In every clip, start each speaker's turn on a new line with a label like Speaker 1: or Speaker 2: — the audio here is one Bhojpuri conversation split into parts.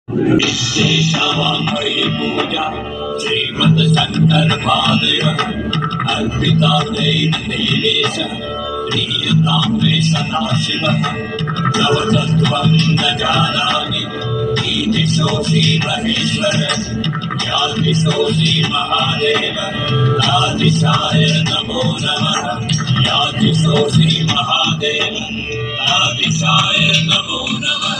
Speaker 1: नित्येशावाङ्मयी पूजा श्रीमद् शङ्करपादयोः अर्पिता नीलेश प्रीयतां मे सदाशिवः तव तत्त्वं न जानामि ईदिशोऽसि महेश्वर यादिशोऽसि महादेव आदिशाय नमो नमः यादिशोऽसि महादेव आदिशाय नमो नमः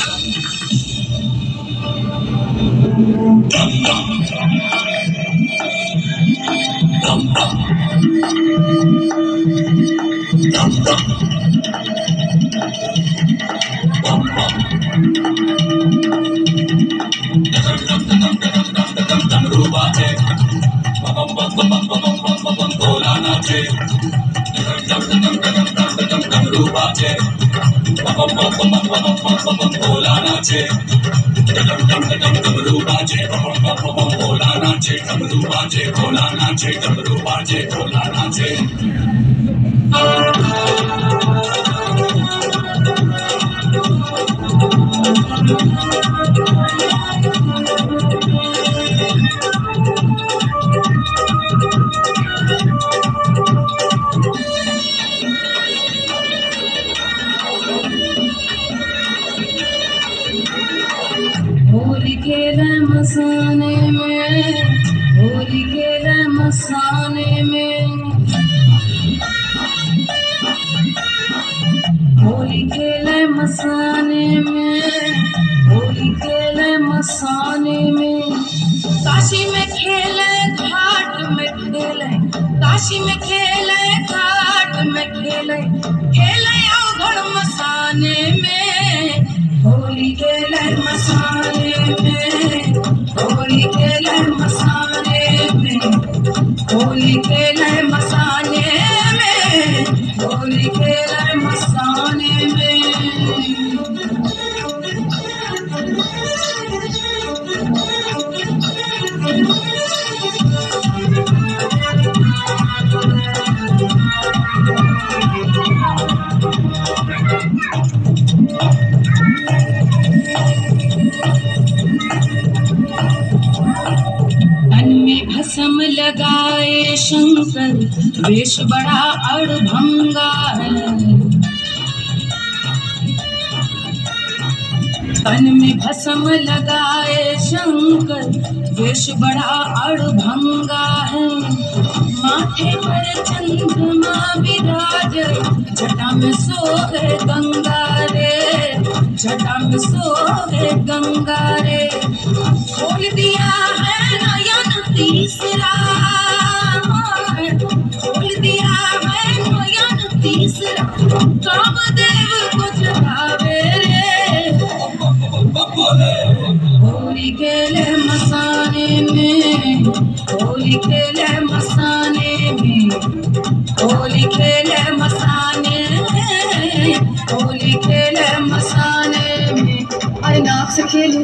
Speaker 2: होली खेले मसाने में, होली खेले मसाने में, होली खेले मसाने में, होली खेले मसाने में। काशी में खेले घाट में खेले, काशी में खेले घाट में खेले, खेले अवघड़ मसाने में। होली खेले मसाने में, होली खेले मसाने में, होली खेले मसाने में, होली खेले मसाने में। तन में भस्म लगाए शंकर, वेश बड़ा अड़भंगा है। तन में भस्म लगाए शंकर, वेश बड़ा अड़भंगा है। माथे पर चंद्रमा विराज, जटा में सोहे गंगा रे, जटा में सोहे गंगा रे। खोल दिया है नयन तीसरा, खोल दिया है नयन तीसरा, कामदेव को जगावे रे। होली खेले मसाने में, होली खेले मसाने में, होली खेले मसाने में, होली खेले मसाने में। अरे नाक से खेले,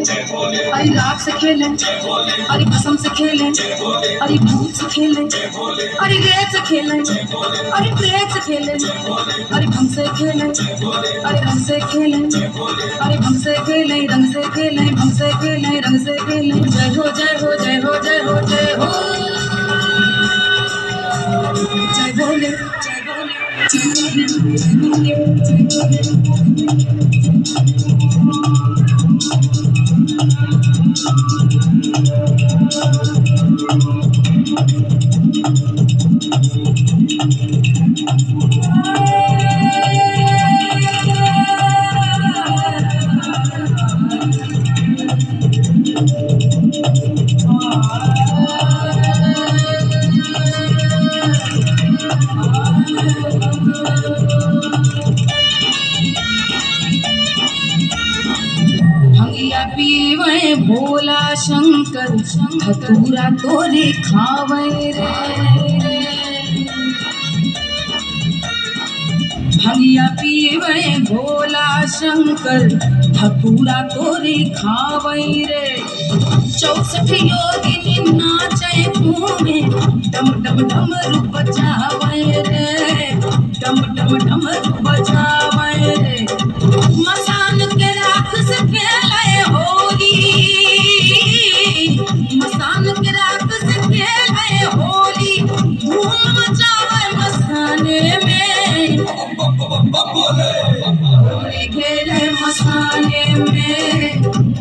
Speaker 2: अरे नाक से खेले, अरे भस्म से खेले, अरे भूत से खेले, अरे रेत से खेले, अरे प्रेत से खेले, अरे भंग से खेले, अरे रंग से खेले, अरे भंग से खेले, रंग से खेले, भंग से खेले, रंग से खेले। जय हो जय हो जय हो जय हो जय हो, जय बोले जय बोले जय बोले जय बोले भंगिया पीवे भोला शंकर, धतूरा तोरे खावे रे। भंगिया पीवे भोला शंकर, धतूरा तोरे खावे रे। 64 योगिनी नाचे घूमे, डम डम डमरू बजावे रे, डम डम डमरू बजावे रे। मसान के राख से खेले होली,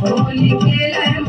Speaker 2: होली केले